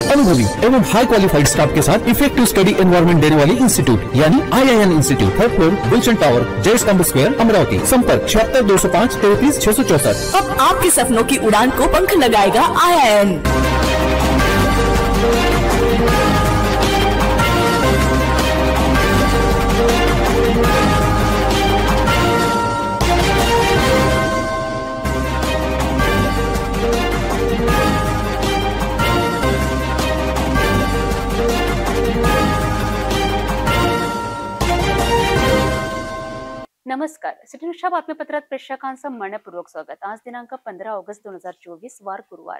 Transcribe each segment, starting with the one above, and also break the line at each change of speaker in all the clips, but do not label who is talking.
अनुभवी एवं हाई qualified staff के साथ इफेक्टिव स्टडी एनवायरमेंट देने वाली इंस्टीट्यूट यानी IIN institute, third floor, Gulshan tower, Jai Stambh square, Amravati. संपर्क 76 205 33 664।
अब आपके सपनों की उड़ान को पंख लगाएगा IIN।
नमस्कार, सिटी न्यूजच्या बातमीपत्रात प्रेक्षकांचं मनपूर्वक स्वागत। आज दिनांक 15 ऑगस्ट 2024 वार गुरुवार।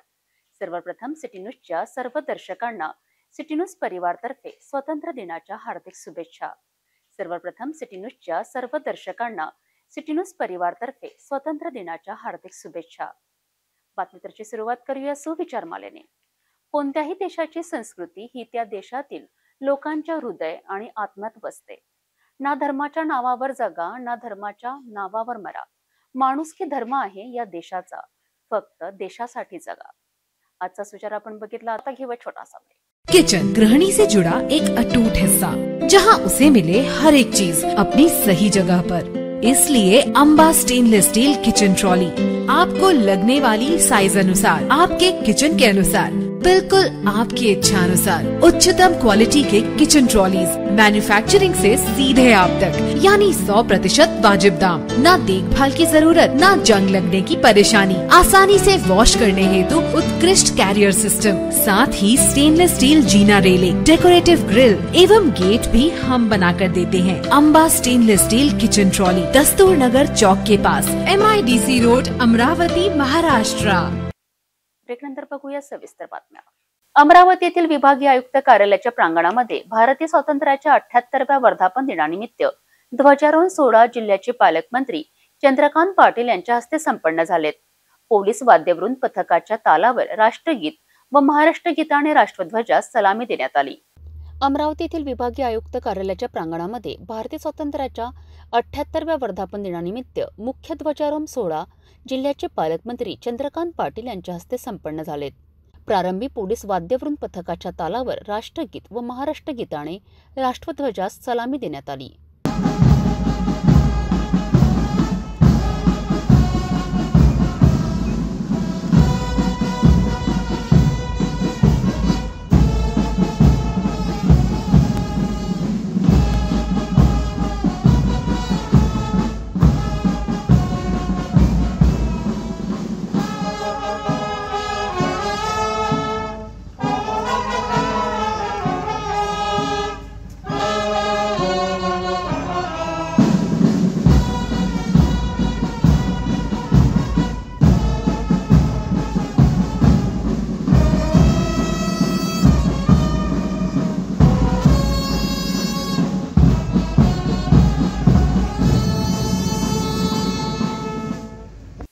सर्वप्रथम सिटी न्यूजच्या सर्व दर्शकांना सिटी न्यूज परिवारतर्फे स्वातंत्र्य दिनाच्या हार्दिक शुभेच्छा। सर्वप्रथम सिटी न्यूजच्या सर्व दर्शकांना सिटी न्यूज परिवारतर्फे स्वातंत्र्य दिनाच्या हार्दिक शुभेच्छा। बातमीपत्राची सुरुवात करूया सुविचारमालेने। कोणत्याही देशाची संस्कृती ही त्या देशातील लोकांच्या हृदय आणि आत्म्यात बसते। ना धर्माच्या नावावर जगा, ना धर्माच्या नावावर मरा। माणुसकी धर्म आहे या देशाचा, फक्त देशासाठी जगा। आजचा सुचार आपण बघितला। आता घेऊया छोटासा ब्रेक।
किचन गृहिणी से जुड़ा एक अटूट हिस्सा, जहां उसे मिले हर एक चीज अपनी सही जगह पर। इसलिए Amba stainless steel kitchen trolley आपको लगने वाली साइज अनुसार, आपके किचन के अनुसार, बिल्कुल आपकी इच्छा अनुसार उच्चतम क्वालिटी के किचन ट्रॉलीज मैन्युफैक्चरिंग से सीधे आप तक, यानी 100% वाजिब दाम। ना देखभाल की जरूरत, ना जंग लगने की परेशानी। आसानी से वॉश करने हेतु उत्कृष्ट कैरियर सिस्टम, साथ ही स्टेनलेस स्टील जीना रेलिंग, डेकोरेटिव ग्रिल एवं गेट भी हम बना कर देते हैं। Amba stainless steel kitchen trolley, Dastur Nagar चौक के पास, MIDC रोड, अमरावती, महाराष्ट्र।
ब्रेकनंतर बघूया सविस्तर बातम्या। अमरावती येथील विभागीय आयुक्त कार्यालयाच्या प्रांगणामध्ये भारतीय स्वातंत्र्याच्या 78व्या वर्धापन दिनानिमित्त ध्वजारोहण सोहळा जिल्ह्याचे पालकमंत्री चंद्रकांत पाटील यांच्या हस्ते संपन्न झालेत। पोलीस वाद्यवृंद पथकाच्या तालावर राष्ट्रगीत व महाराष्ट्र गीताने राष्ट्रध्वजास सलामी देण्यात आली। अमरावती येथील विभागीय आयुक्त कार्यालयाच्या प्रांगणामध्ये भारतीय स्वातंत्र्याच्या 78व्या वर्धापन दिनानिमित्त मुख्य ध्वजारोहण सोहळा जिल्ह्याचे पालकमंत्री चंद्रकांत पाटील यांच्या हस्ते संपन्न झालेत। प्रारंभी पोलीस वाद्यवृंद पथकाच्या तालावर राष्ट्रगीत व महाराष्ट्र गीताने राष्ट्रध्वजास सलामी देण्यात आली।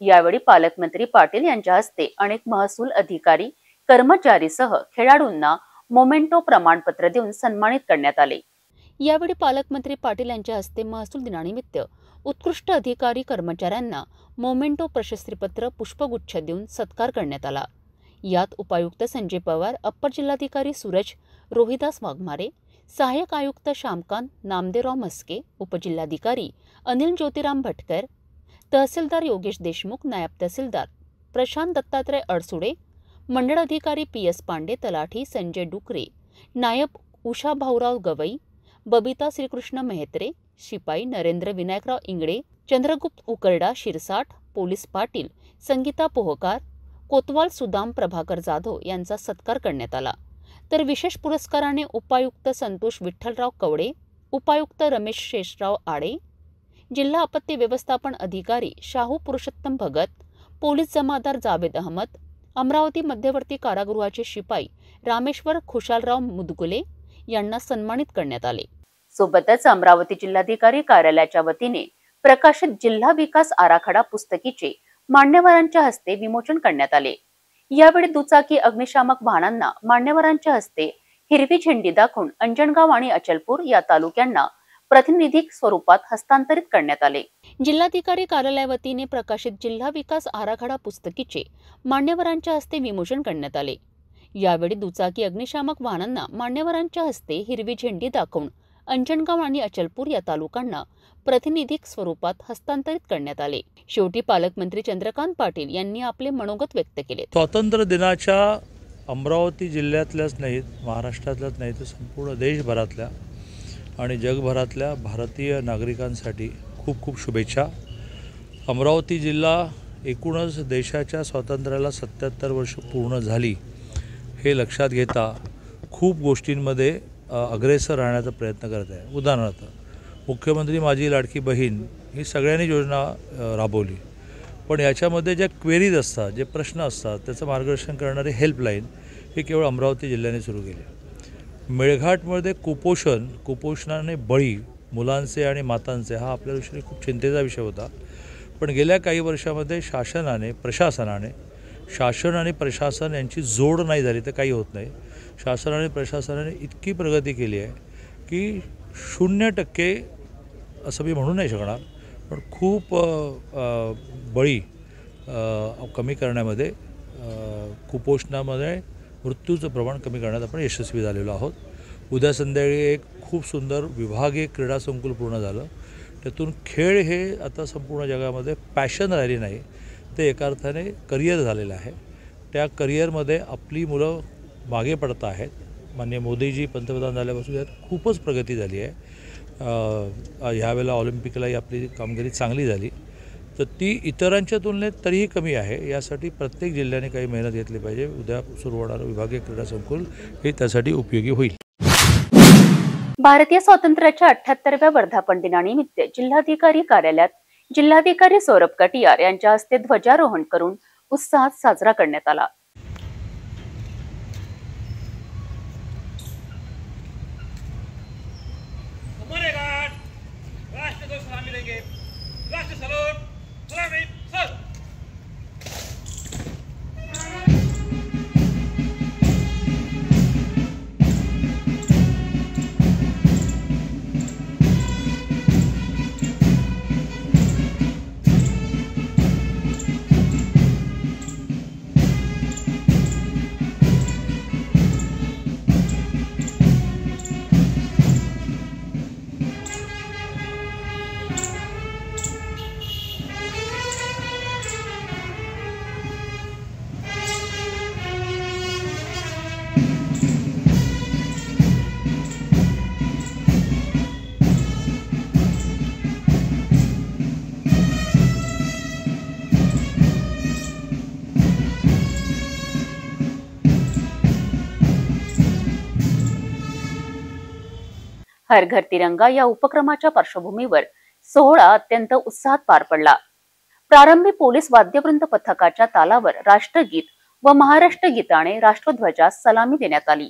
यावेळी पालकमंत्री पाटील यांच्या हस्ते अनेक महसूल अधिकारी, कर्मचारीसह खेळाडूंना मोमेंटो प्रमाणपत्र देऊन सन्मानित करण्यात आले। यावेळी पालकमंत्री पाटील यांच्या हस्ते महसूल दिनानिमित्त उत्कृष्ट अधिकारी कर्मचाऱ्यांना मोमेंटो प्रशस्तीपत्र, पुष्पगुच्छ देऊन सत्कार करण्यात आला। यात उपायुक्त संजय पवार, अप्पर जिल्हाधिकारी सूरज रोहिदास वाघमारे, सहाय्यक आयुक्त श्यामकांत नामदेवराव म्हस्के, उपजिल्हाधिकारी अनिल ज्योतिराम भटकर, तहसीलदार योगेश देशमुख, नायब तहसीलदार प्रशांत दत्तात्रय अडसुडे, मंडळ अधिकारी PS पांडे, तलाठी संजय डुकरे, नायब उषा भाऊराव गवई, बबिता श्रीकृष्ण मेहत्रे, शिपाई नरेंद्र विनायकराव इंगडे, चंद्रगुप्त उकरडा शिरसाट, पोलीस पाटील संगीता पोहकार, कोतवाल सुदाम प्रभाकर जाधव यांचा सत्कार करण्यात आला। तर विशेष पुरस्काराने उपायुक्त संतोष विठ्ठलराव कवडे, उपायुक्त रमेश शेषराव आडे, जिल्हा आपत्ती व्यवस्थापन अधिकारी शाहू पुरुषोत्तम भगत, पोलीस जमादार जावेद अहमद, अमरावती मध्यवर्ती कारागृहाचे शिपाई रामेश्वर खुशालराव मुदगुले यांना सन्मानित करण्यात आले। सोबतच अमरावती जिल्हाधिकारी कार्यालयाच्या वतीने प्रकाशित जिल्हा विकास आराखडा पुस्तकीचे मान्यवरांच्या हस्ते विमोचन करण्यात आले। यावेळी दुचाकी अग्निशामक वाहनांना मान्यवरांच्या हस्ते हिरवी झेंडी दाखवून अंजनगाव आणि अचलपूर या तालुक्यांना प्रतिनिधिक स्वरूपात हस्तांतरित करण्यात आले। जिल्हाधिकारी कार्यालयावतीने प्रकाशित जिल्हा विकास आराखडा पुस्तकीचे मान्यवरांच्या हस्ते विमोचन करण्यात आले। यावेळी दुचाकी अग्निशामक वाहनांना मान्यवरांच्या हस्ते हिरवी झेंडी दाखवून अंजनगाव आणि अचलपूर या तालुकांना प्रतिनिधिक स्वरूपात हस्तांतरित करण्यात आले. शेवटी पालकमंत्री चंद्रकांत पाटील यांनी आपले मनोगत व्यक्त केले.
स्वातंत्र्य दिनाच्या अमरावती जिल्ह्यातल्याच नाहीत, महाराष्ट्रातल्याच नाही तर संपूर्ण देशभरातल्या आणि जगभरातल्या भारतीय नागरिकांसाठी खूप खूप शुभेच्छा. अमरावती जिल्हा एकूणच देशाच्या स्वातंत्र्याला 77 वर्ष पूर्ण झाली हे लक्षात घेता खूप गोष्टींमध्ये अग्रेसर राहण्याचा प्रयत्न करत आहे. उदाहरणार्थ मुख्यमंत्री माझी लाडकी बहीण ही सगळ्यांनी योजना राबवली, पण याच्यामध्ये ज्या क्वेरीज असतात, जे प्रश्न असतात, त्याचं मार्गदर्शन करणारे हेल्पलाईन हे केवळ अमरावती जिल्ह्याने सुरू केले. मेळघाटमध्ये कुपोषणाने बळी मुलांचे आणि मातांचे हा आपल्या दृष्टीने खूप चिंतेचा विषय होता. पण गेल्या काही वर्षामध्ये शासन आणि प्रशासन यांची जोड नाही झाली तर काही होत नाही. शासन आणि प्रशासनाने इतकी प्रगती केली आहे की 0% असं मी म्हणू नाही शकणार, पण खूप बळी कमी करण्यामध्ये, कुपोषणामध्ये मृत्यूचं प्रमाण कमी करण्यात आपण यशस्वी झालेलो आहोत. उद्या संध्याकाळी एक खूप सुंदर विभागीय क्रीडा संकुल पूर्ण झालं. त्यातून खेळ हे आता संपूर्ण जगामध्ये पॅशन राहिली नाही, ते एका अर्थाने करिअर झालेलं आहे. त्या करिअरमध्ये आपली मुलं मागे पडत आहेत. माननीय मोदीजी पंतप्रधान झाल्यापासून यात खूपच प्रगती झाली आहे. ह्यावेळेला ऑलिम्पिकलाही आपली कामगिरी चांगली झाली, तर ती इतरांच्या तुलनेत तरीही कमी आहे. यासाठी प्रत्येक जिल्ह्याने काही मेहनत घेतली पाहिजे. उद्या सुरू होणारं विभागीय क्रीडा संकुल हे त्यासाठी उपयोगी होईल.
भारतीय स्वातंत्र्याच्या 78व्या वर्धापन दिनानिमित्त जिल्हाधिकारी कार्यालयात जिल्हाधिकारी सौरभ कटियार यांच्या हस्ते ध्वजारोहण करून उत्साहात साजरा करण्यात आला. हर घर तिरंगा या उपक्रमाच्या पार्श्वभूमीवर सोहळा अत्यंत उत्साहात पार पडला. प्रारंभी पोलीस वाद्यवृंद पथकाच्या तालावर राष्ट्रगीत व महाराष्ट्र गीताने राष्ट्रध्वजास सलामी देण्यात आली.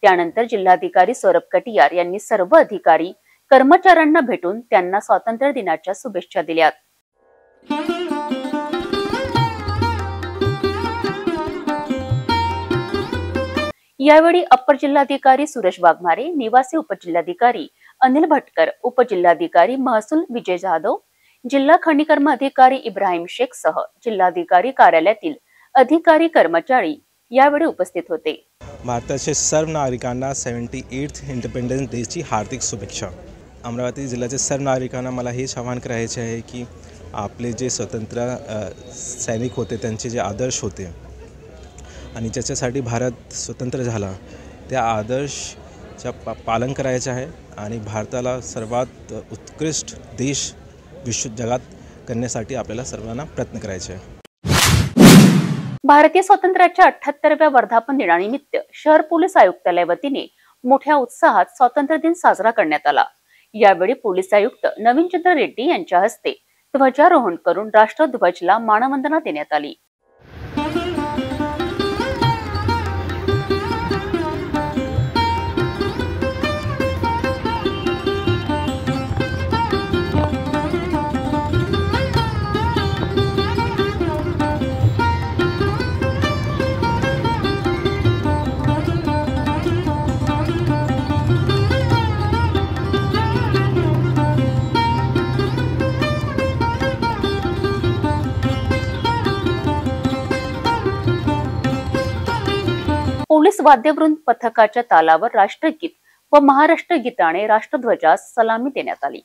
त्यानंतर जिल्हाधिकारी सौरभ कटियार यांनी सर्व अधिकारी कर्मचाऱ्यांना भेटून त्यांना स्वातंत्र्य दिनाच्या शुभेच्छा दिल्या. यावेळी अप्पर जिल्हाधिकारी सुरेश वाघमारे, निवासी उपजिल्हाधिकारी अनिल भटकर, उपजिल्हाधिकारी महसूल विजय जाधव, जिल्हा खनिकर्म अधिकारी इब्राहिम शेख सह जिल्हाधिकारी कार्यालयातील अधिकारी कर्मचारी यावेळी उपस्थित होते.
भारताच्या सर्व नागरिकांना 78th इंडिपेंडन्स डेची हार्दिक शुभेच्छा. अमरावती जिल्ह्याचे सर्व नागरिकांना मला हेच आवाहन करायचे आहे की आपले जे स्वतंत्र सैनिक होते, त्यांचे जे आदर्श होते आणि ज्याच्यासाठी भारत स्वतंत्र झाला, त्या आदर्शच्या पालन करायचे आहे आणि भारताला सर्वात उत्कृष्ट देश जगात करण्यासाठी आपल्याला सर्वांना प्रयत्न करायचे आहे.
भारतीय स्वातंत्र्याच्या 78व्या वर्धापन दिनानिमित्त शहर पोलीस आयुक्तालय वतीने मोठ्या उत्साहात स्वातंत्र्य दिन साजरा करण्यात आला. यावेळी पोलीस आयुक्त नवीनचंद्र रेड्डी यांच्या हस्ते ध्वजारोहण करून राष्ट्रध्वजला मानवंदना देण्यात आली. वाद्यवृंद पथकाच्या तालावर राष्ट्रगीत व महाराष्ट्र गीताने राष्ट्रध्वजास सलामी देण्यात आली.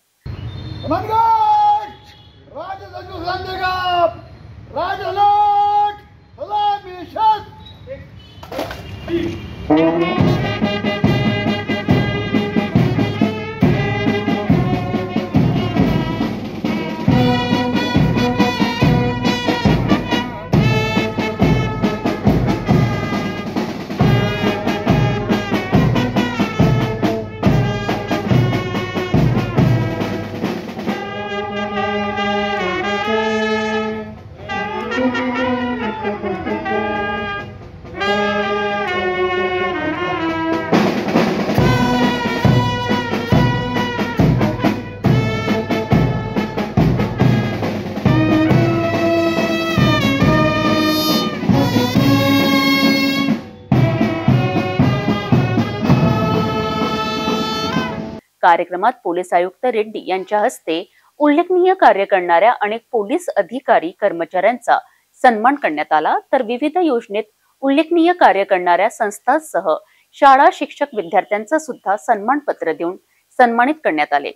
कार्यक्रमात पोलीस आयुक्त रेड्डी यांच्या हस्ते उल्लेखनीय कार्य करणाऱ्या अनेक पोलीस अधिकारी कर्मचाऱ्यांचा सन्मान करण्यात आला, तर विविध योजनेत उल्लेखनीय कार्य करणाऱ्या संस्थांसह शाळा शिक्षक विद्यार्थ्यांचा सुद्धा सन्मानपत्र देऊन सन्मानित करण्यात आले.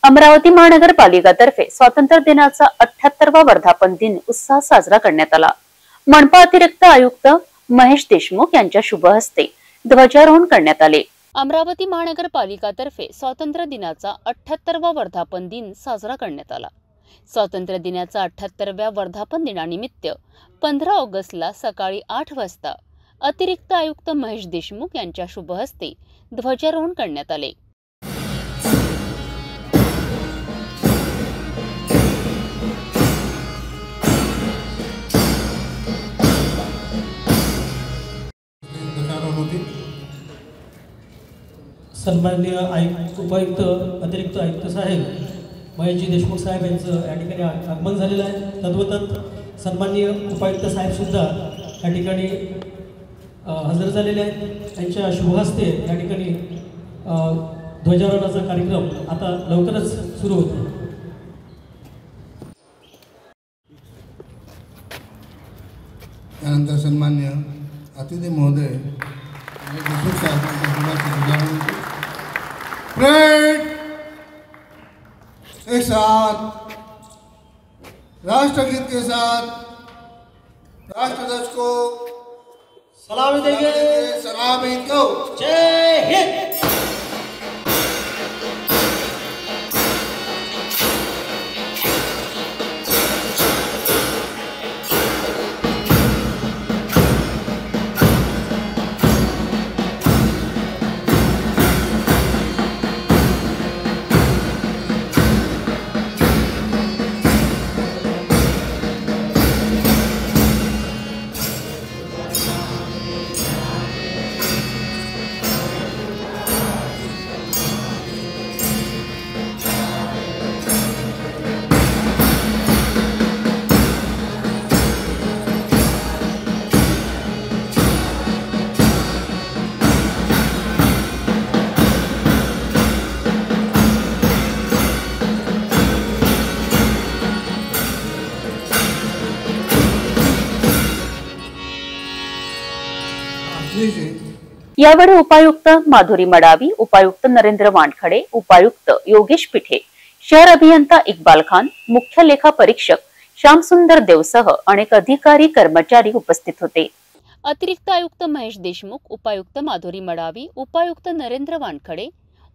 अमरावती महानगरपालिकातर्फे स्वातंत्र्य दिनाचा 78वा वर्धापन दिन उत्साहात साजरा करण्यात आला. मनपा अतिरिक्त आयुक्त महेश देशमुख यांच्या शुभ हस्ते ध्वजारोहण करण्यात आले. अमरावती महानगरपालिकातर्फे स्वातंत्र्य दिनाचा 78वा वर्धापन दिन साजरा करण्यात आला. स्वातंत्र्य दिनाचा 78व्या वर्धापन दिनानिमित्त 15 ऑगस्टला सकाळी 8 वाजता अतिरिक्त आयुक्त महेश देशमुख यांच्या शुभ हस्ते ध्वजारोहण करण्यात आले.
सन्माननीय उपायुक्त अतिरिक्त आयुक्त साहेब महेशजी देशमुख साहेब यांचं या ठिकाणी आगमन झालेलं आहे. तद्वतच सन्माननीय उपायुक्त साहेब सुद्धा या ठिकाणी हजर झालेले आहेत. त्यांच्या शुभ हस्ते या ठिकाणी ध्वजारोहणाचा कार्यक्रम आता लवकरच सुरू होतो.
त्यानंतर सन्मान्य अतिथी महोदय देशमुख साहेबांच्या परेड एक साथ राष्ट्रगीत के साथ राष्ट्रध्वज को
सलामी देंगे.
सलामी दो.
जय हिंद.
यावेळी उपायुक्त माधुरी मडावी, उपायुक्त नरेंद्र वानखडे, उपायुक्त योगेश पिठे, शहर अभियंता इक्बाल खान, मुख्य लेखा परीक्षक श्यामसुंदर देवसह अनेक अधिकारी कर्मचारी उपस्थित होते. अतिरिक्त आयुक्त महेश देशमुख, उपायुक्त माधुरी मडावी, उपायुक्त नरेंद्र वानखडे,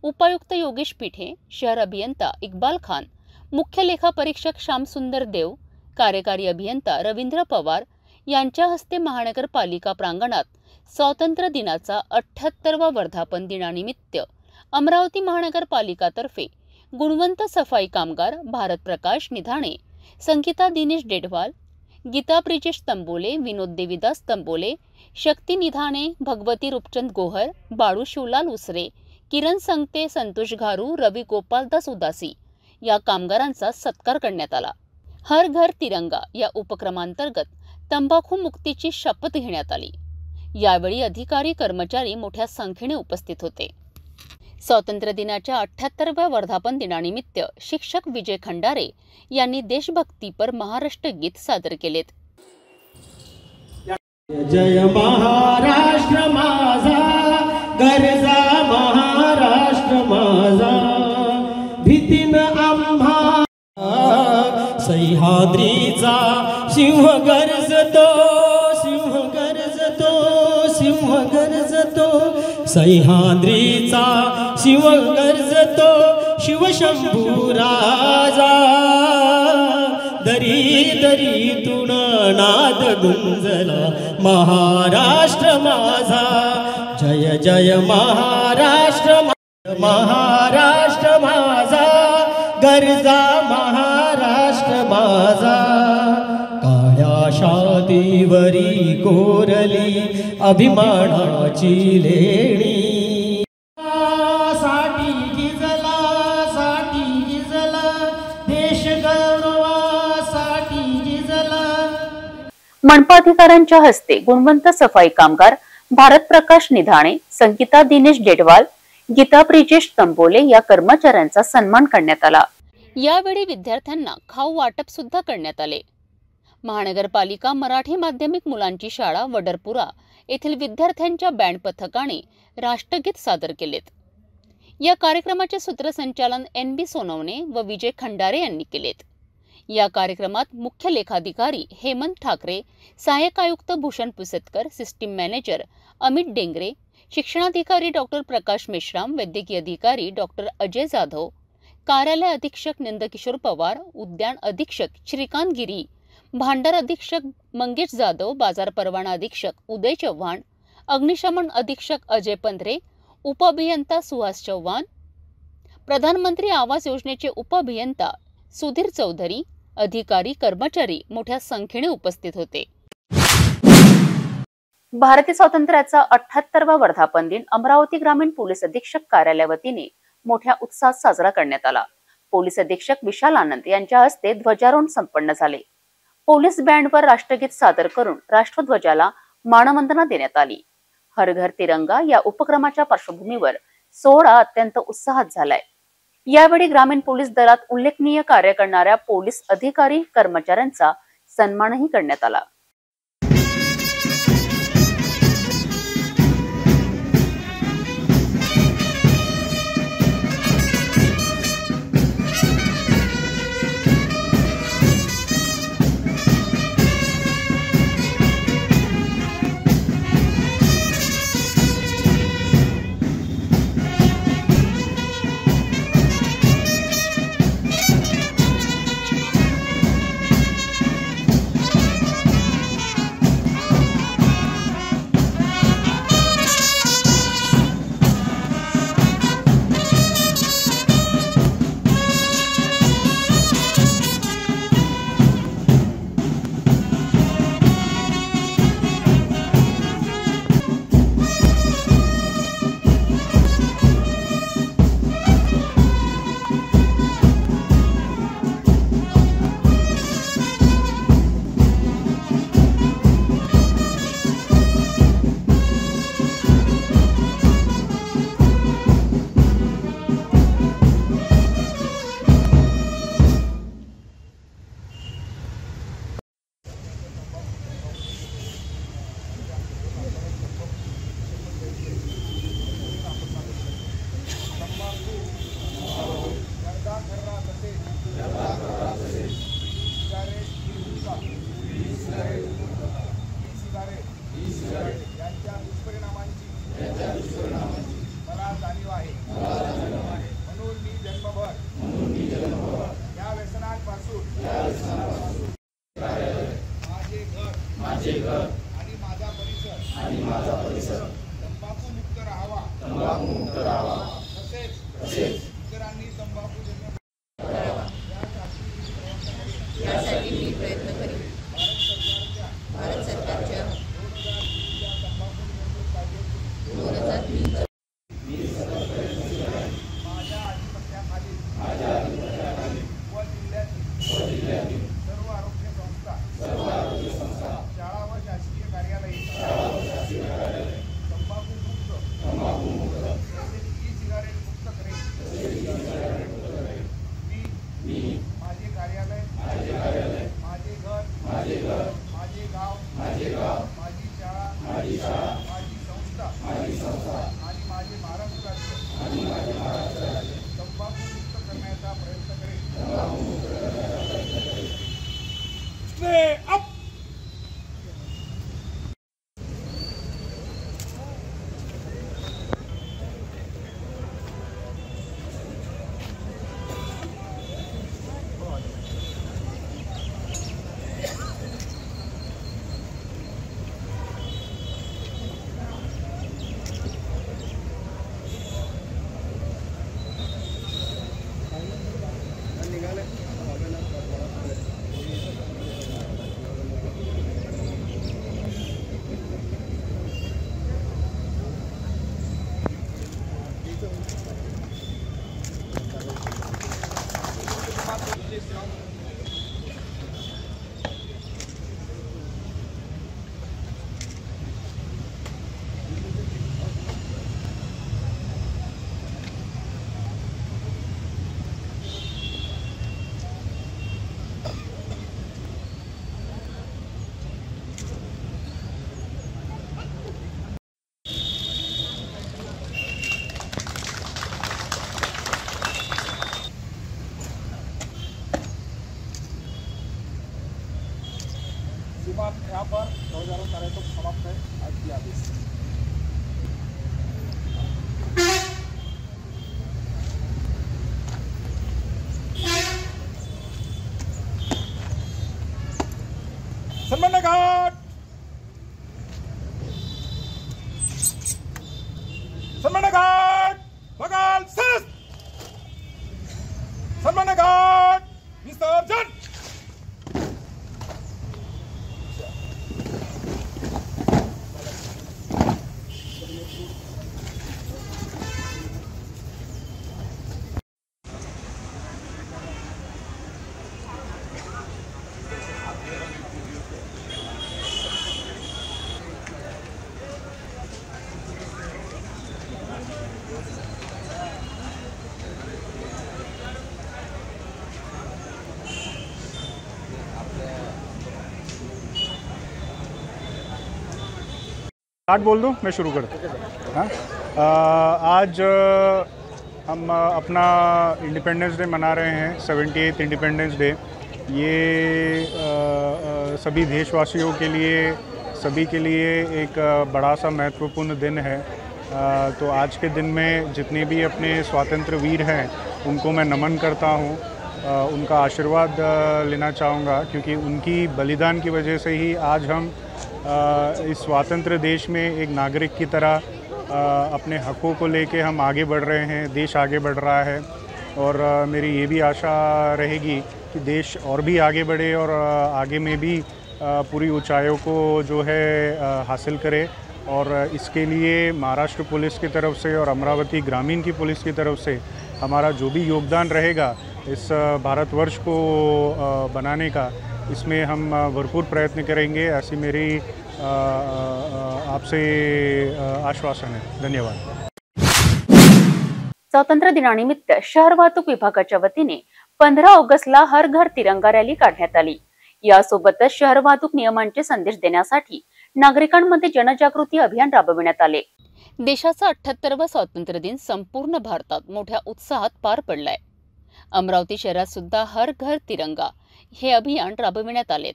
उपायुक्त योगेश पिठे, शहर अभियंता इक्बाल खान, मुख्य लेखा परीक्षक श्यामसुंदर देव, कार्यकारी अभियंता रवींद्र पवार यांच्या हस्ते महानगरपालिका प्रांगणात स्वातंत्र्य दिनाचा 78वा वर्धापन दिनानिमित्त अमरावती महानगरपालिकातर्फे गुणवंत सफाई कामगार भारत प्रकाश निधाणे, संगीता दिनेश डेडवाल, गीता ब्रिजेश तंबोले, विनोद देविदास तंबोले, शक्ती निधाणे, भगवती रूपचंद गोहर, बाळू शिवलाल उसरे, किरण संगते, संतोष घारू, रवी गोपालदास उदासी या कामगारांचा सत्कार करण्यात आला. हर घर तिरंगा या उपक्रमांतर्गत तंबाखू मुक्तीची शपथ घेण्यात आली. यावेळी अधिकारी कर्मचारी मोठ्या संख्येने उपस्थित होते. स्वातंत्र्य दिनाच्या 78व्या वर्धापन दिनानिमित्त शिक्षक विजय खंडारे यांनी देशभक्तीपर महाराष्ट्र गीत सादर केलेत.
जय महाराष्ट्र माझा, गरजा महाराष्ट्र माझा, भीतीन आम्हा सह्याद्रीचा सिंह गरजतो, सिंह गरजतो, सिंह गरजतो, सह्याद्रीचा सिंह गरजतो, शिवशंभू राजा, दरी दरीतून नाद गुंजला महाराष्ट्र माझा. जय जय महाराष्ट्र, महाराष्ट्र माझा, गरजा महाराष्ट्र माझा, काळ्या शातीवरी कोरली अभिमानाची लेणी, साठी गिजला, साठी गिजला, देश गौरवासाठी गिजला.
मनपा अधिकाऱ्यांच्या हस्ते गुणवंत सफाई कामगार भारत प्रकाश निधाणे, संगीता दिनेश डेडवाल, गीता ब्रिजेश तंबोले या कर्मचाऱ्यांचा सन्मान करण्यात आला. यावेळी विद्यार्थ्यांना खाऊ वाटप सुद्धा करण्यात आले. महानगरपालिका मराठी माध्यमिक मुलांची शाळा वडरपुरा येथील विद्यार्थ्यांच्या बँड पथकाने राष्ट्रगीत सादर केलेत. या कार्यक्रमाचे सूत्रसंचालन NB सोनवणे व विजय खंडारे यांनी केलेत. या कार्यक्रमात मुख्य लेखाधिकारी हेमंत ठाकरे, सहाय्यक आयुक्त भूषण पुसेतकर, सिस्टीम मॅनेजर अमित डेंगरे, शिक्षणाधिकारी डॉक्टर प्रकाश मेश्राम, वैद्यकीय अधिकारी डॉक्टर अजय जाधव, कार्यालय अधीक्षक नंदकिशोर पवार, उद्यान अधीक्षक श्रीकांत गिरी, भांडार अधीक्षक मंगेश जाधव, बाजार परवाना अधीक्षक उदय चव्हाण, अग्निशमन अधीक्षक अजय पंधरे, उपअभियंता सुहास चव्हाण, प्रधानमंत्री आवास योजनेचे उपअभियंता सुधीर चौधरी, अधिकारी कर्मचारी मोठ्या संख्येने उपस्थित होते. भारतीय स्वातंत्र्याचा 78वा वर्धापन दिन अमरावती ग्रामीण पोलीस अधीक्षक कार्यालयावतीने मोठ्या उत्साहात साजरा करण्यात आला. पोलीस अधीक्षक विशाल आनंद यांच्या हस्ते ध्वजारोहण संपन्न झाले. पोलीस बँडवर राष्ट्रगीत सादर करून राष्ट्रध्वजाला मानवंदना देण्यात आली. हर घर तिरंगा या उपक्रमाच्या पार्श्वभूमीवर सोहळा अत्यंत उत्साहात झालाय. यावेळी ग्रामीण पोलीस दलात उल्लेखनीय कार्य करणाऱ्या पोलीस अधिकारी कर्मचाऱ्यांचा सन्मानही करण्यात आला.
इतरांनी तंबाखूजन्य यासाठी मी प्रयत्न करीन. भारत सरकारच्या 2020 माझ्या आधिपत्याखाली व जिल्ह्यातील सर्व आरोग्य संस्था, शाळा व शासकीय कार्यालये तंबाखू मुक्त तसेच ई-सिगारेट मुक्त करेल. मी माझे कार्यालय, माझे घर, माझे गाव, माझी शाळा, माझी संस्था आणि माझे महाराष्ट्र राज्य तंबाखू मुक्त करण्याचा प्रयत्न करेल. यहाँ पर 2000 कार्यक्रम समाप्त है. आज की आदेश सन्मान घाट, सन्मान घाट, बगाल सस, सन्मान घाट, विसर्जन.
स्टार्ट बोल दूँ, मैं शुरू करता हूँ. हाँ, आज हम अपना इंडिपेंडेंस डे मना रहे हैं, 78th इंडिपेंडेंस डे. ये सभी देशवासियों के लिए, सभी के लिए एक बड़ा सा महत्वपूर्ण दिन है. तो आज के दिन में जितने भी अपने स्वातंत्र्य वीर हैं उनको मैं नमन करता हूँ, उनका आशीर्वाद लेना चाहूँगा, क्योंकि उनकी बलिदान की वजह से ही आज हम इस स्वतंत्र देश में एक नागरिक की तरह अपने हकों को लेके हम आगे बढ़ रहे हैं, देश आगे बढ़ रहा है. और मेरी ये भी आशा रहेगी कि देश और भी आगे बढ़े और आगे में भी पूरी ऊंचाइयों को जो है हासिल करे. और इसके लिए महाराष्ट्र पुलिस की तरफ से और अमरावती ग्रामीण की पुलिस की तरफ से हमारा जो भी योगदान रहेगा इस भारतवर्ष को बनाने का, इसमें हम भरपूर प्रयत्न करेंगे, ऐसी मेरी आपसे आश्वासन है. धन्यवाद.
स्वातंत्र्य दिनानिमित्त शहर वाहतूक विभागाच्या वतीने 15 ऑगस्टला हर घर तिरंगा रॅली काढण्यात आली. यासोबतच शहर वाहतूक नियमांचे संदेश देण्यासाठी नागरिकांमध्ये जनजागृती अभियान राबविण्यात आले. देशाचा 78वा स्वातंत्र्य दिन संपूर्ण भारतात मोठ्या उत्साहात पार पडलाय. अमरावती शहरात सुद्धा हर घर तिरंगा हे अभियान राबविण्यात आले.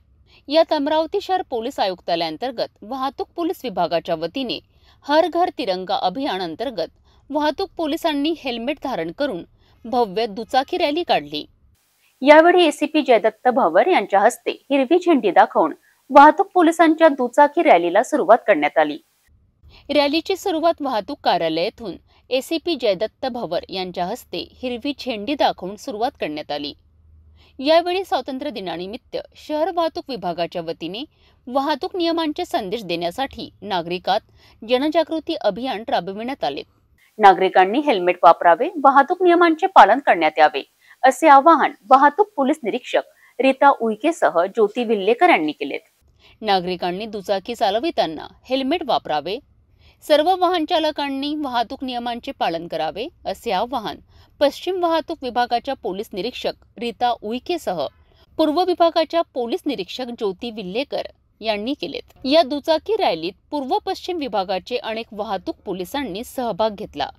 यात अमरावती शहर पोलीस आयुक्तालयाअंतर्गत वाहतूक पोलीस विभागाच्या वतीने हर घर तिरंगा अभियान अंतर्गत वाहतूक पोलिसांनी हेल्मेट धारण करून भव्य दुचाकी रॅली काढली. यावेळी एसीपी जयदत्त भवर यांच्या हस्ते हिरवी झेंडी दाखवून वाहतूक पोलिसांच्या दुचाकी रॅलीला सुरुवात करण्यात आली. रॅलीची सुरुवात वाहतूक कार्यालयातून एसीपी जयदत्त भवर यांच्या हस्ते हिरवी झेंडी दाखवून सुरुवात करण्यात आली। यावेळी स्वातंत्र्य दिनानिमित्त शहर वाहतूक विभागाच्या वतीने वाहतूक नियमांचे संदेश देण्यासाठी नागरिकात जनजागृती अभियान राबविण्यात आले। नागरिकांनी हेल्मेट वापरावे, वाहतूक नियमांचे पालन करण्यात यावे असे आवाहन वाहतूक पोलीस निरीक्षक रीता उईकेसह ज्योती विल्लेकर यांनी केले। नागरिकांनी दुचाकी चालविताना हेल्मेट वापरावे, सर्व वाहन चालकांनी वाहतूक नियमांचे पालन करावे असे आवाहन पश्चिम वाहतूक विभागाच्या पोलीस निरीक्षक रीता उईकेसह पूर्व विभागाच्या पोलीस निरीक्षक ज्योती विल्लेकर यांनी केलेत। या दुचाकी रॅलीत पूर्व पश्चिम विभागाचे अनेक वाहतूक पोलिसांनी सहभाग घेतला।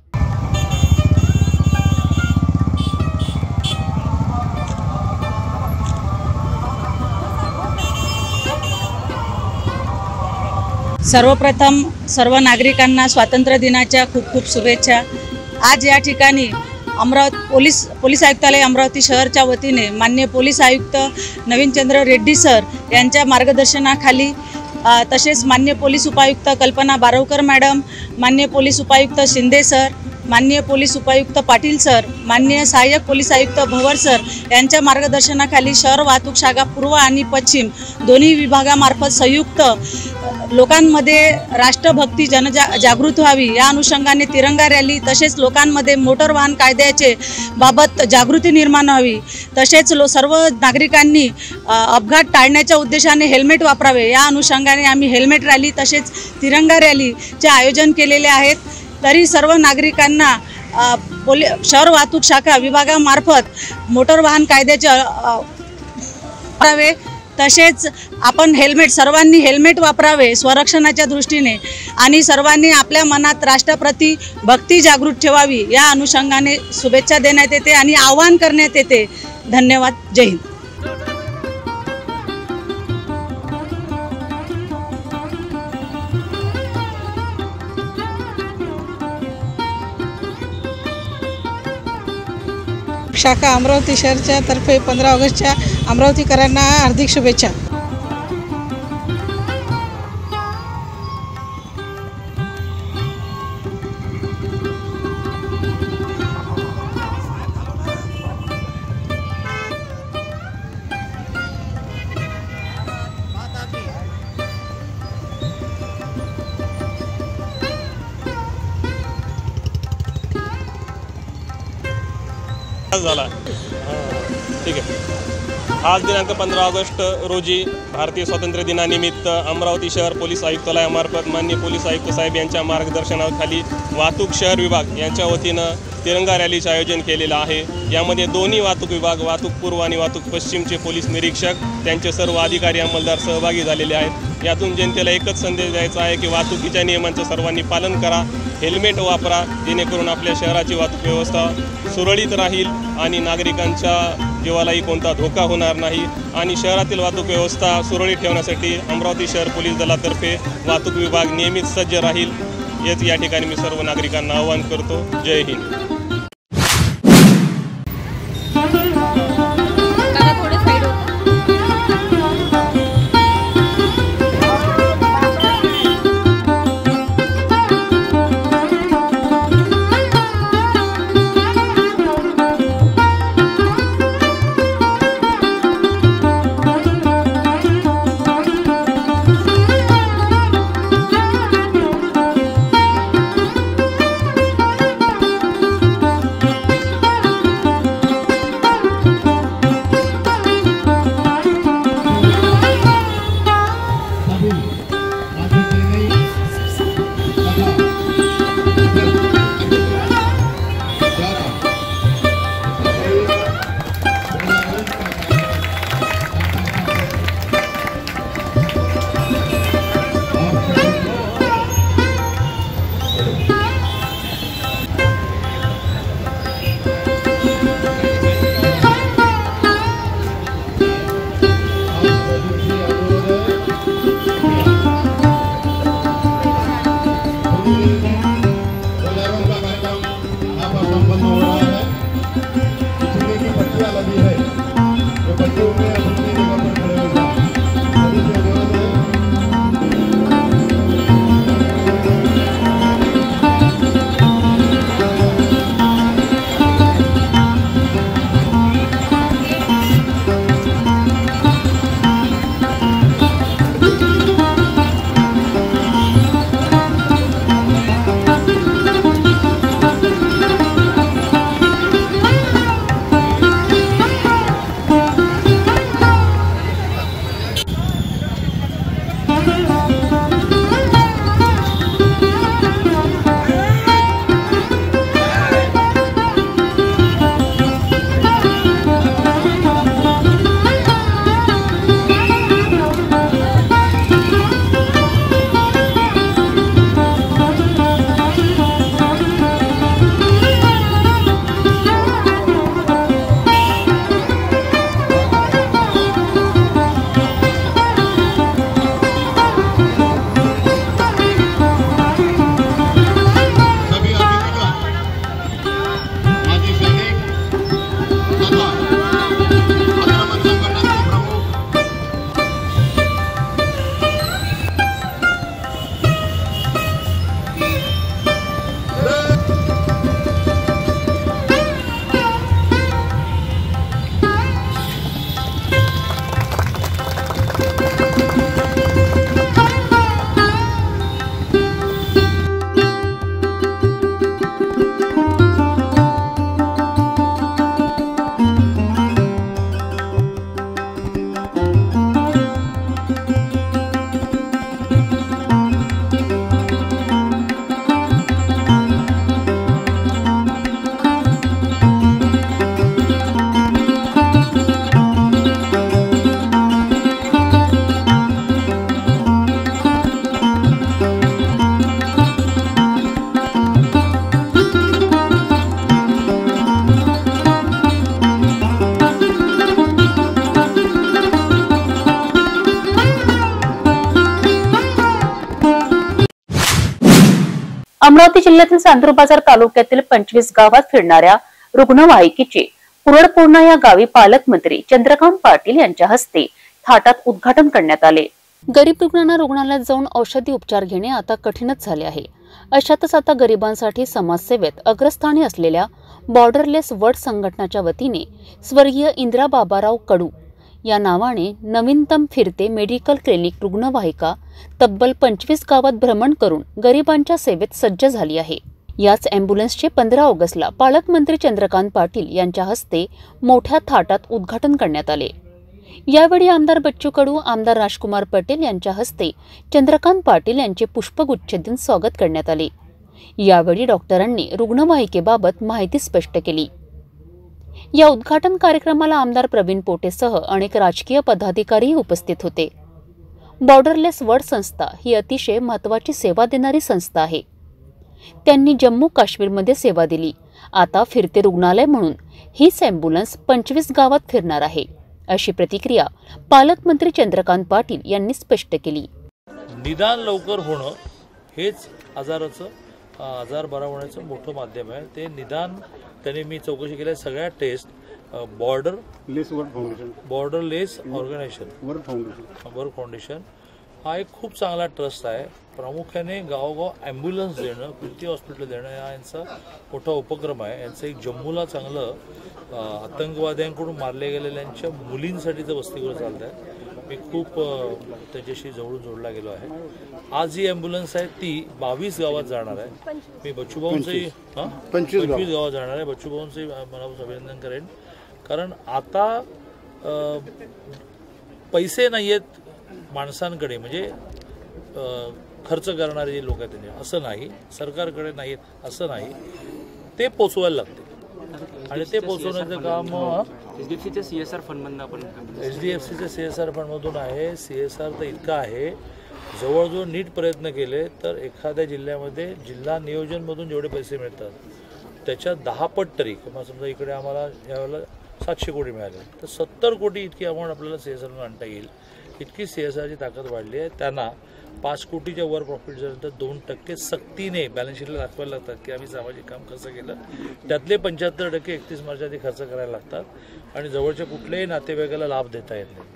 सर्वप्रथम सर्व नागरिकांना स्वातंत्र्य दिनाच्या खूप खूप शुभेच्छा। आज या ठिकाणी अमरावती पोलीस आयुक्तालय अमरावती शहरच्या वतीने माननीय पोलीस आयुक्त नवीनचंद्र रेड्डी सर यांच्या मार्गदर्शनाखाली तसेच माननीय पोलीस उपायुक्त कल्पना बारवकर मॅडम, माननीय पोलीस उपायुक्त शिंदे सर, माननीय पोलीस उपायुक्त पाटील सर, माननीय सहाय्यक पोलीस आयुक्त भवर सर यांच्या मार्गदर्शनाखाली शहर वाहतूक शाखा पूर्व आणि पश्चिम दोन्ही विभागामार्फत संयुक्त लोकांमध्ये राष्ट्रभक्ती जागृत व्हावी या अनुषंगाने तिरंगा रॅली तसेच लोकांमध्ये मोटर वाहन कायद्याचे बाबत जागृती निर्माण व्हावी तसेच सर्व नागरिकांनी अपघात टाळण्याच्या उद्देशाने हेल्मेट वापरावे या अनुषंगाने आम्ही हेल्मेट रॅली तसेच तिरंगा रॅलीचे आयोजन केलेले आहेत। तरी सर्व नागरिकांना शहर वाहतूक शाखा विभागामार्फत मोटर वाहन कायद्याचे वापरावे तसेच आपण सर्वांनी हेल्मेट वापरावे स्वरक्षणाच्या दृष्टीने आणि सर्वांनी आपल्या मनात राष्ट्रप्रती भक्ती जागृत ठेवावी या अनुषंगाने शुभेच्छा देण्यात येते आणि आवाहन करण्यात येते। धन्यवाद। जय हिंद।
शाखा अमरावती शहरच्या तर्फे 15 ऑगस्टच्या अमरावतीकरांना हार्दिक शुभेच्छा।
झाला ठीक आहे। आज दिनांक 15 ऑगस्ट रोजी भारतीय स्वातंत्र्य दिनानिमित्त अमरावती शहर पोलीस आयुक्तालयामार्फत माननीय पोलीस आयुक्त साहेब यांच्या मार्गदर्शनाखाली वाहतूक शहर विभाग यांच्या वतीनं तिरंगा रॅलीचे आयोजन केलेलं आहे। यामध्ये दोन्ही वाहतूक विभाग, वाहतूक पूर्व आणि वाहतूक पश्चिमचे पोलीस निरीक्षक त्यांचे सर्व अधिकारी अंमलदार सहभागी झालेले आहेत। यातून जनतेला एकच संदेश द्यायचा आहे की वाहतुकीच्या नियमांचं सर्वांनी पालन करा, हेल्मेट वापरा, जेणेकरून आपल्या शहराची वाहतूक व्यवस्था सुरळीत राहील आणि नागरिकांच्या जीवालाही कोणता धोका होणार नाही आणि शहरातील वाहतूक व्यवस्था सुरळीत ठेवण्यासाठी अमरावती शहर पोलीस दलातर्फे वाहतूक विभाग नेहमीच सज्ज राहील हेच या ठिकाणी मी सर्व नागरिकांना आवाहन करतो। जय हिंद।
अमरावती जिल्ह्यातील चांदूर बाजार तालुक्यातील 25 गावात फिरणाऱ्या रुग्णवाहिकेचे पुरडपूर्णा या गावी पालकमंत्री चंद्रकांत पाटील यांच्या हस्ते थाटात उद्घाटन करण्यात आले। गरीब रुग्णांना रुग्णालयात जाऊन औषधी उपचार घेणे आता कठीणच झाले आहे। अशातच आता गरिबांसाठी समाजसेवेत अग्रस्थानी असलेल्या बॉर्डरलेस वर्ल्ड संघटनाच्या वतीने स्वर्गीय इंदिरा बाबाराव कडू या नावाने नवीनतम फिरते मेडिकल क्लिनिक रुग्णवाहिका तब्बल 25 गावात भ्रमण करून गरिबांच्या सेवेत सज्ज झाली आहे। याच अँब्युलन्सचे 15 ऑगस्टला पालकमंत्री चंद्रकांत पाटील यांच्या हस्ते मोठ्या थाटात उद्घाटन करण्यात आले। यावेळी आमदार बच्चू कडू, आमदार राजकुमार पटेल यांच्या हस्ते चंद्रकांत पाटील यांचे पुष्पगुच्छ देऊन स्वागत करण्यात आले। यावेळी डॉक्टरांनी रुग्णवाहिकेबाबत माहिती स्पष्ट केली। या उद्घाटन कार्यक्रमाला आमदार प्रवीण पोटेसह अनेक राजकीय पदाधिकारी उपस्थित होते। बॉर्डरलेस वर्ल्ड संस्था ही अतिशय महत्त्वाची सेवा देणारी संस्था आहे। त्यांनी जम्मू काश्मीरमध्ये सेवा दिली। आता फिरते रुग्णालय म्हणून हीच अँब्युलन्स 25 गावात फिरणार आहे, अशी प्रतिक्रिया पालकमंत्री चंद्रकांत पाटील यांनी स्पष्ट केली।
निदान लवकर होणं हेच आजार बरा होण्याचं मोठं माध्यम आहे। ते निदान त्यांनी मी चौकशी केल्या सगळ्या test borderless organisation work foundation हा एक खूप चांगला ट्रस्ट आहे। प्रामुख्याने गावोगाव ॲम्ब्युलन्स देणं, फिरती हॉस्पिटल देणं हा यांचा मोठा उपक्रम आहे। यांचं एक जम्मूला चांगलं आतंकवाद्यांकडून मारले गेलेल्यांच्या मुलींसाठीचं वसतिगृह चालतं आहे। मी खूप त्याच्याशी जवळून जोडला गेलो आहे। आज ही ॲम्ब्युलन्स आहे ती 22 गावात जाणार आहे। मी बच्चूभाऊंचंही 25 गावात जाणार आहे। बच्चूभाऊंचंही मला अभिनंदन करेन, कारण आता पैसे नाही आहेत माणसांकडे, म्हणजे खर्च करणारे जे लोक आहेत त्यांचे असं नाही, सरकारकडे नाही आहेत असं नाही, ते पोचवायला लागते आणि ते पोचवण्याचं काम
एचडीएफसीच्या CSR फंडमधून आपण
HDFCच्या CSR फंडमधून आहे। CSR तर इतका आहे, जवळजवळ नीट प्रयत्न केले तर एखाद्या जिल्ह्यामध्ये जिल्हा नियोजनमधून जेवढे पैसे मिळतात त्याच्या 10 पट तरी, किंवा समजा इकडे आम्हाला यावेळेला 700 कोटी मिळाले तर 70 कोटी इतकी अमाऊंट आपल्याला CSRमधून आणता येईल। इतकी CSRची ताकद वाढली आहे। त्यांना 5 कोटीच्या वर प्रॉफिट झाल्यानंतर 2% सक्तीने बॅलन्स शीटला दाखवायला लागतात की आम्ही सामाजिक काम कसं केलं। त्यातले 75% 31 मार्च आधी खर्च करायला लागतात आणि जवळच्या कुठल्याही नातेवाईकाला लाभ देता येत नाही।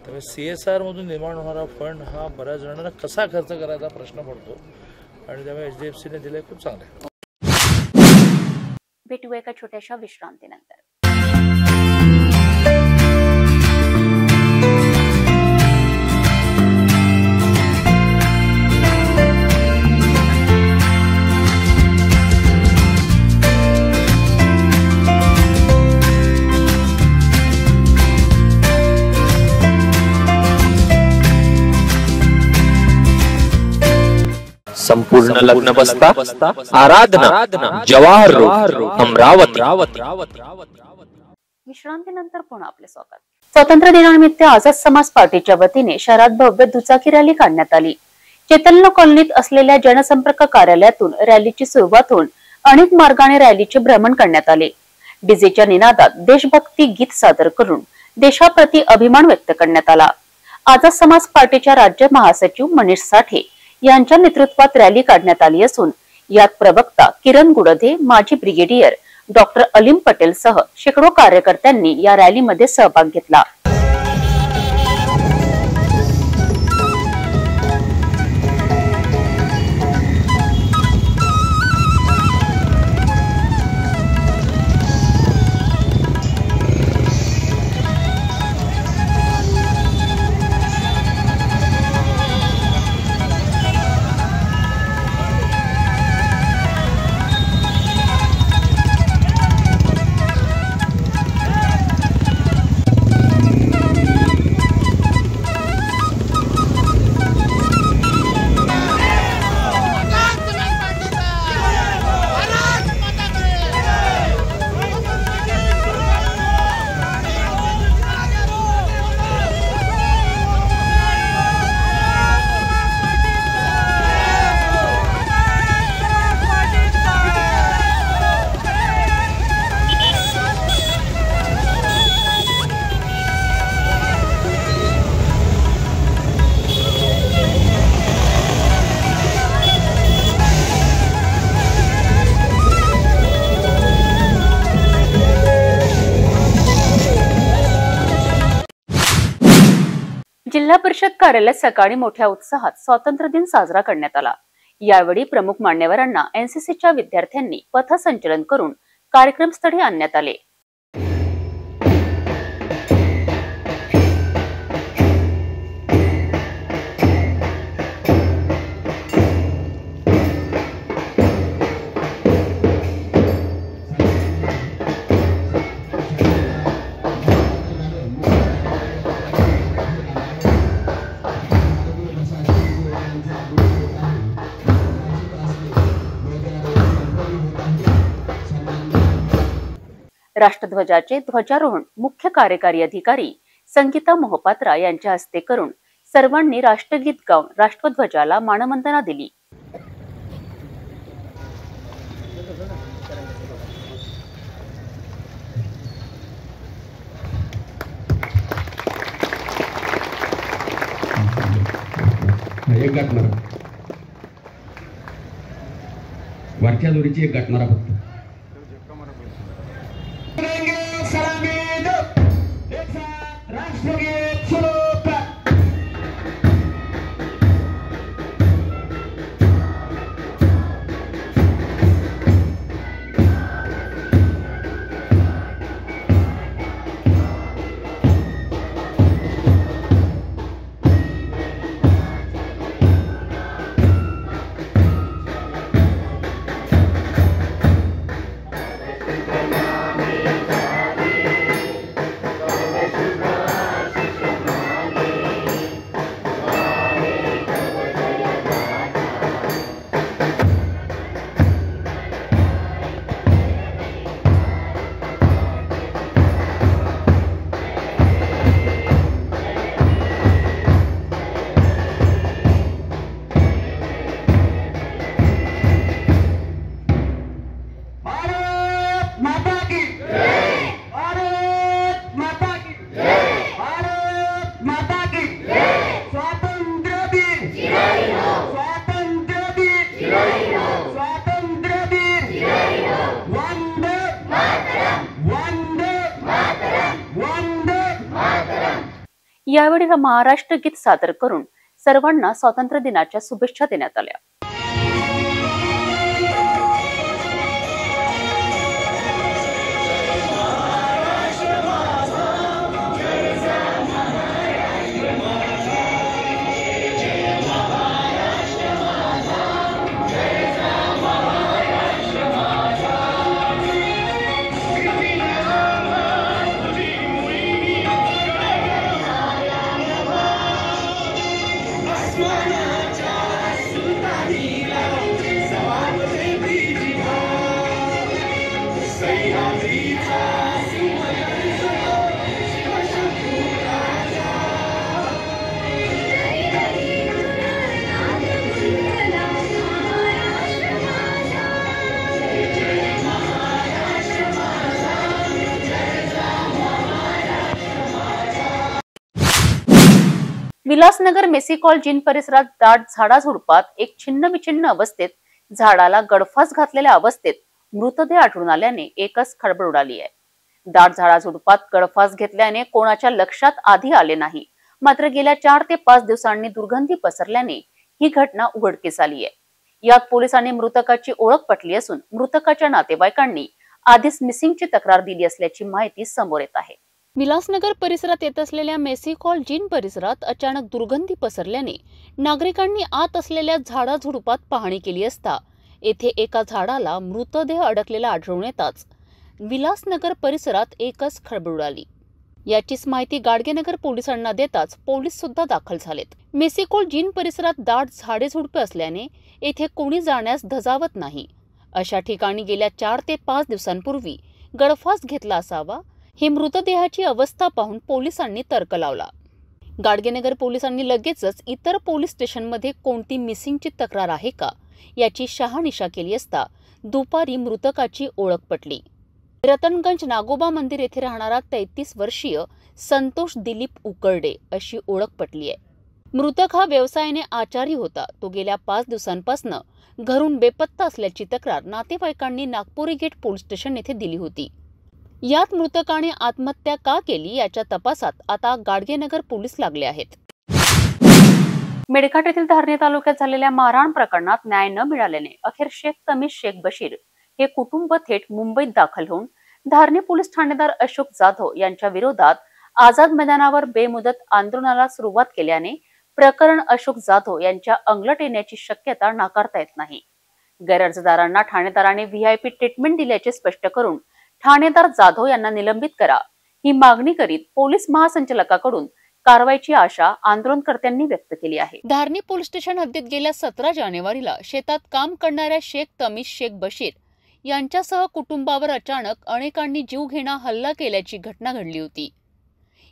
त्यामुळे CSRमधून निर्माण होणारा फंड हा बऱ्याच जणांना कसा खर्च करायचा प्रश्न पडतो आणि त्यामुळे HDFCने दिले खूप चांगलं आहे।
भेटूया एका छोट्याशा विश्रांतीनंतर।
संपूर्ण लग्न बसता आराधना जवाहर रोड अमरावती।
विश्रांतीनंतर पुन्हा आपले स्वागत। स्वातंत्र्य दिनानिमित्त आझाद समाज पार्टीच्या वतीने शहरात भव्य दुचाकी रॅली काढण्यात आली। चैतन्य कॉलनीत असलेल्या जनसंपर्क कार्यालयातून रॅलीची सुरुवात होऊन अनेक मार्गाने रॅलीचे भ्रमण करण्यात आले। डीजेच्या निनादात देशभक्ती गीत सादर करून देशाप्रती अभिमान व्यक्त करण्यात आला। आझाद समाज पार्टीच्या राज्य महासचिव मनीष साठे यांच्या नेतृत्वात रॅली काढण्यात आली असून यात प्रवक्ता किरण गुडधे, माजी ब्रिगेडियर डॉक्टर अलीम पटेल सह शेकडो कार्यकर्त्यांनी या रॅलीमध्ये सहभाग घेतला। जिल्हा परिषद कार्यालयात सकाळी मोठ्या उत्साहात स्वातंत्र्य दिन साजरा करण्यात आला। यावेळी प्रमुख मान्यवरांना एनसीसीच्या विद्यार्थ्यांनी पथसंचलन करून कार्यक्रमस्थळी आणण्यात आले। राष्ट्रध्वजाचे ध्वजारोहण मुख्य कार्यकारी अधिकारी संगीता मोहपात्रा यांच्या हस्ते करून सर्वांनी राष्ट्रगीत गाऊन राष्ट्रध्वजाला मानवंदना दिली।
एक गाठणारा वरच्या दोरीची एक गाठणारा फक्त राष्ट्रगीत सुरू कर।
यावेळी महाराष्ट्र गीत सादर करून सर्वांना स्वातंत्र्य दिनाच्या शुभेच्छा देण्यात आल्या। विलासनगर मेसी कॉल जिन परिसरात दाट झाडाझुडपात एक छिन्न विछिन्न अवस्थेत झाडाला गडफास घातलेल्या अवस्थेत मृतदेह आढळून आल्याने एकच खळबळ उडाली आहे। दाट झाडाझुडपात गडफास घेतल्याने कोणाच्या लक्षात आधी आले नाही, मात्र गेल्या 4 ते 5 दिवसांनी दुर्गंधी पसरल्याने ही घटना उघडकीस आली आहे। यात पोलिसांनी मृतकाची ओळख पटली असून मृतकाच्या नातेवाईकांनी आधीच मिसिंगची तक्रार दिली असल्याची माहिती समोर येत आहे। विलासनगर परिसरात येत असलेल्या मेसी कॉल जिन परिसरात अचानक दुर्गंधी पसरल्याने नागरिकांनी आत असलेल्या झाडाझुडपात पाहणी केली असता येथे एका झाडाला मृतदेह अडकलेला आढळून येताच विलासनगर परिसरात एकच खळबळ उडाली। याचीच माहिती गाडगेनगर पोलिसांना देताच पोलीस सुद्धा दाखल झालेत। मेसी कॉल जिन परिसरात दाट झाडे झुडपे असल्याने येथे कोणी जाण्यास धजावत नाही। अशा ठिकाणी गेल्या 4 ते 5 दिवसांपूर्वी गडफास घेतला असावा हे मृतदेहाची अवस्था पाहून पोलिसांनी तर्क लावला। गाडगेनगर पोलिसांनी लगेचच इतर पोलीस स्टेशनमध्ये कोणती मिसिंगची तक्रार आहे का याची शहानिशा केली असता दुपारी मृतकाची ओळख पटली। रतनगंज नागोबा मंदिर येथे राहणारा 33 वर्षीय संतोष दिलीप उकरडे अशी ओळख पटली आहे। मृतक हा व्यवसायाने आचारी होता। तो गेल्या 5 दिवसांपासून घरून बेपत्ता असल्याची तक्रार नातेवाईकांनी नागपुरी गेट पोलीस स्टेशन येथे दिली होती। यात मृतकाने आत्महत्या का केली याच्या तपासात आता गाडगेनगर पोलीस लागले आहेत। मेळघाट येथील धारणी तालुक्यात झालेल्या मारहाण प्रकरणात न्याय न मिळाल्याने अखेर शेख तमीज शेख बशीर हे कुटुंब थेट मुंबईत दाखल होऊन धारणी पोलीस ठाणेदार अशोक जाधव यांच्या विरोधात आझाद मैदानावर बेमुदत आंदोलनाला सुरुवात केल्याने प्रकरण अशोक जाधव यांच्या अंगलट येण्याची शक्यता नाकारता येत नाही। गैरअर्जदारांना ठाणेदाराने व्हीआयपी ट्रीटमेंट दिल्याचे स्पष्ट करून ठाणेदार जाधव यांना निलंबित करा ही मागणी करीत पोलीस महासंचालकाकडून कारवाईची आशा आंदोलनकर्त्यांनी व्यक्त केली आहे। धारणी पोलीस स्टेशन हद्दीत गेल्या 17 जानेवारीला शेतात काम करणाऱ्या शेख तमीज शेख बशीर यांच्यासह कुटुंबावर अचानक अनेकांनी जीवघेणा हल्ला केल्याची घटना घडली होती।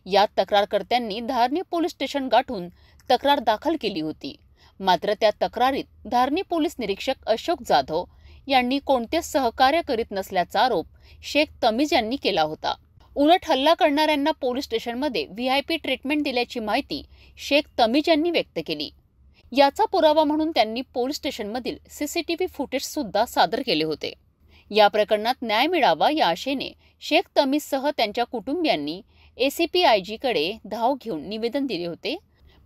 यात तक्रारकर्त्यांनी धारणी पोलीस स्टेशन गाठून तक्रार दाखल केली होती। मात्र त्या तक्रारीत धारणी पोलीस निरीक्षक अशोक जाधव यांनी कोणतेच सहकार्य करीत नसल्याचा आरोप शेख तमीज यांनी केला होता। उलट हल्ला करणाऱ्यांना पोलीस स्टेशनमध्ये व्हीआयपी ट्रीटमेंट दिल्याची माहिती शेख तमीज यांनी व्यक्त केली। याचा पुरावा म्हणून त्यांनी पोलीस स्टेशनमधील सीसीटीव्ही फुटेज सुद्धा सादर केले होते। या प्रकरणात न्याय मिळावा या आशेने शेख तमीजसह त्यांच्या कुटुंबियांनी ACP-IG कडे धाव घेऊन निवेदन दिले होते।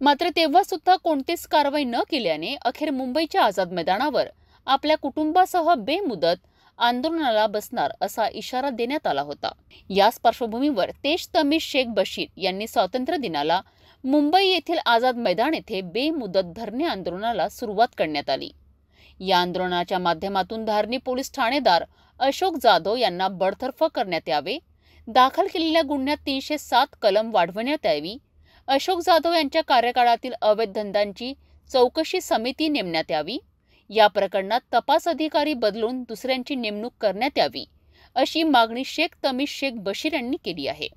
मात्र तेव्हा सुद्धा कोणतीच कारवाई न केल्याने अखेर मुंबईच्या आझाद मैदानावर आपल्या कुटुंबासह बेमुदत आंदोलनाला बसणार असा इशारा देण्यात आला होता। याच पार्श्वभूमीवर तेज तमीज शेख बशीर यांनी स्वातंत्र्य दिनाला मुंबई येथील आझाद मैदान येथे बेमुदत धरणे आंदोलनाला सुरुवात करण्यात आली। या आंदोलनाच्या माध्यमातून धारणी पोलीस ठाणेदार अशोक जाधव यांना बडतर्फ करण्यात यावे, दाखल केलेल्या गुन्ह्यात 307 कलम वाढवण्यात यावी, अशोक जाधव यांच्या कार्यकाळातील अवैध धंद्यांची चौकशी समिती नेमण्यात यावी, या प्रकरणात तपास अधिकारी बदलून दुसऱ्यांची नेमणूक करण्यात यावी अशी मागणी शेख तमीज शेख बशीर यांनी केली आहे।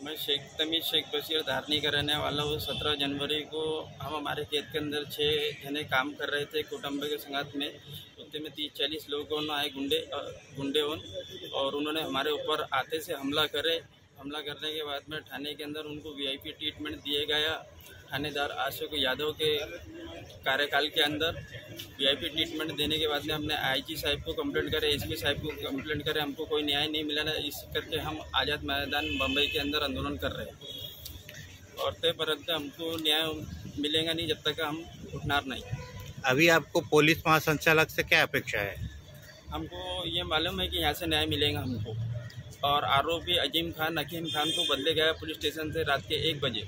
मैं शेख तमीज शेख बशीर धारनी का रहने वाला हूँ। 17 जनवरी को हम हमारे खेत के अंदर 6 जने काम कर रहे थे कुटुंब के संगत में। उसमें 30-40 लोगों ने आए गुंडे और उन्होंने हमारे ऊपर आते से हमला करने के बाद में थाने के अंदर उनको VIP ट्रीटमेंट दिए गया। थानेदार अशोक यादव के कार्यकाल के अंदर VIP ट्रीटमेंट देने के बाद में हमने IG साहब को कंप्लेंट करे, SP साहब को कंप्लेंट करे, हमको कोई न्याय नहीं मिला ना। इस करके हम आज़ाद मैदान मुंबई के अंदर आंदोलन कर रहे हैं और तय परंत हमको न्याय मिलेगा नहीं जब तक हम उठनार नहीं।
अभी आपको पुलिस महासंचालक से क्या अपेक्षा है?
हमको ये मालूम है कि यहाँ से न्याय मिलेगा हमको। और आरोपी अजीम खान हकीम खान को बदले गया पुलिस स्टेशन से रात के 1 बजे।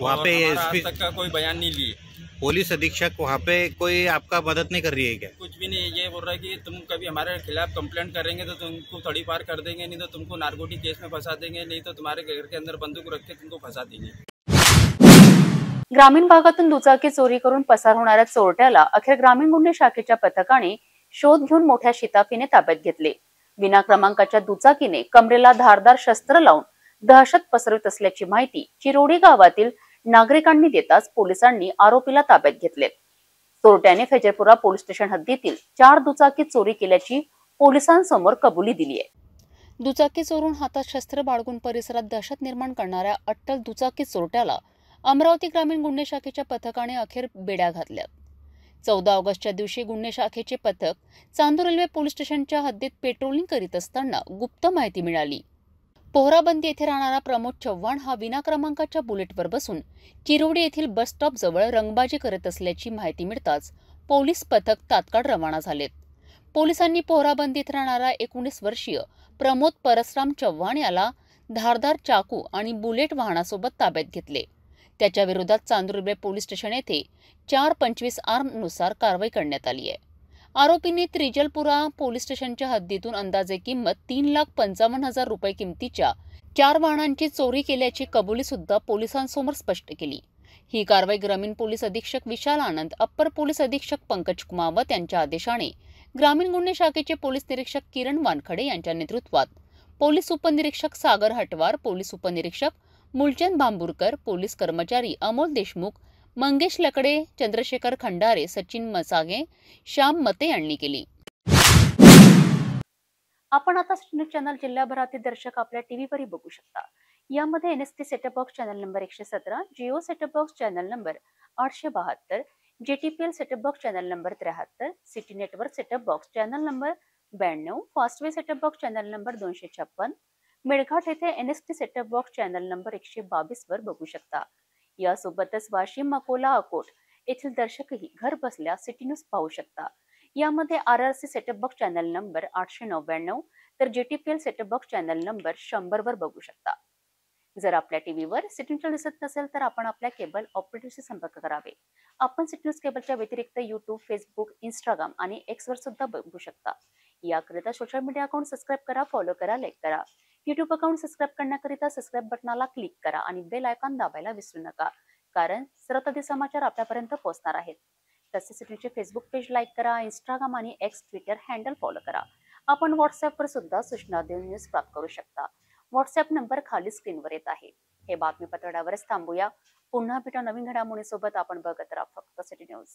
वहाँ पे
आज तक का कोई बयान नहीं लिए।
पुलिस अधीक्षक वहाँ पे कोई आपका मदद नहीं कर रही है क्या?
कुछ भी नहीं, ये बोल रहा है कि तुम कभी हमारे खिलाफ कंप्लेंट करेंगे तो तुमको थोड़ी पार कर देंगे, नहीं तो तुमको नारकोटिक केस में फंसा देंगे, नहीं तो तुम्हारे घर के अंदर बंदूक रख के तुमको फंसा देंगे।
ग्रामीण भागातून दुचाकी चोरी करून पसार होणाऱ्या चोरट्याला अखेर ग्रामीण गुन्हे शाखेच्या पथकाने शोध घेऊन मोठ्या शिताफीने ताब्यात घेतले। विना क्रमांकाच्या दुचाकीने कमरेला धारदार शस्त्र लावून दहशत पसरवित असल्याची माहिती चिरोडी गावातील नागरिकांनी देताच पोलिसांनी आरोपीला ताब्यात घेतले। चोरट्याने फैजरपुरा पोलीस स्टेशन हद्दीतील 4 दुचाकी चोरी केल्याची पोलिसांसमोर कबुली दिली आहे। दुचाकी चोरून हातात शस्त्र बाळगून परिसरात दहशत निर्माण करणाऱ्या अट्टल दुचाकी चोरट्याला अमरावती ग्रामीण गुन्हे शाखेच्या पथकाने अखेर बेड्या घातल्या। 14 ऑगस्टच्या दिवशी गुन्हे शाखेचे पथक चांदूर रेल्वे पोलीस स्टेशनच्या हद्दीत पेट्रोलिंग करीत असताना गुप्त माहिती मिळाली। पोहराबंदी येथे राहणारा प्रमोद चव्हाण हा विना क्रमांकाच्या बुलेटवर बसून चिरोडी येथील बस स्टॉप जवळ रंगबाजी करत असल्याची माहिती मिळताच पोलीस पथक तात्काळ रवाना झालेत। पोलिसांनी पोहराबंदी येथे राहणारा 19 वर्षीय प्रमोद परसराम चव्हाण याला धारदार चाकू आणि बुलेट वाहनासोबत ताब्यात घेतले। त्याच्या विरोधात चांदूर रेल्वे पोलीस स्टेशन येथे 425 नुसार कारवाई करण्यात आली आहे। आरोपींनी त्रिजलपुरा पोलीस स्टेशनच्या हद्दीतून अंदाजे किंमत 3,55,000 रुपये किमतीच्या 4 वाहनांची चोरी केल्याची कबुली सुद्धा पोलिसांसमोर स्पष्ट केली। ही कारवाई ग्रामीण पोलीस अधीक्षक विशाल आनंद, अप्पर पोलीस अधीक्षक पंकज कुमावत यांच्या आदेशाने ग्रामीण गुन्हे शाखेचे पोलीस निरीक्षक किरण वानखडे यांच्या नेतृत्वात पोलीस उपनिरीक्षक सागर हटवार, पोलीस उपनिरीक्षक मूलचंद बांबुरकर, पोलीस कर्मचारी अमोल देशमुख, मंगेश लकडे, चंद्रशेखर खंडारे, सचिन मसागे, श्याम मते यांनी केली। आपण आता न्यूज चॅनल जिल्हाभरातील दर्शक आपल्या टीव्हीवरही बघू शकता। यामध्ये NST setup box channel number 117, Jio setup box channel number 872, GTPL setup box channel number 73, city network setup box channel number 92, Fastway setup box channel number 256, Melghat येथे NST setup box channel number 122 वर बघू शकता। यासोबतच वाशिम, अकोला, अकोट येथील दर्शकही घर बसल्या सिटी न्यूज पाहू शकता। यामध्ये RRC setup box channel number 899 तर JTPL setup box channel number 100 वर बघू शकता। जर आपल्या टीव्हीवर सिटी न्यूज दिसत नसेल तर आपण आपल्या केबल ऑपरेटरशी संपर्क करावे। आपण सिटी न्यूज केबलच्या व्यतिरिक्त YouTube, Facebook, Instagram आणि X वर सुद्धा बघू शकता। याकरिता सोशल मीडिया अकाउंट सबस्क्राईब करा, फॉलो करा, लाईक करा। YouTube अकाउंट सबस्क्राईब करण्याकरिता सबस्क्राईब बटनाला क्लिक करा आणि बेल आयकॉन दाबायला विसरू नका, कारण सर्वताधी समाचार आपल्यापर्यंत पोहोचणार आहेत। तसेच सिटीचे फेसबुक पेज लाईक करा, Instagram आणि X ट्विटर हँडल फॉलो करा। आपण WhatsApp वर सुद्धा सूचना देऊन न्यूज प्राप्त करू शकता। WhatsApp नंबर खाली स्क्रीनवर येत आहे। हे बातमीपत्रावरच थांबूया, पुन्हा भेटा नवीन घडामोडींसोबत। आपण बघत राहा फक्त सिटी न्यूज।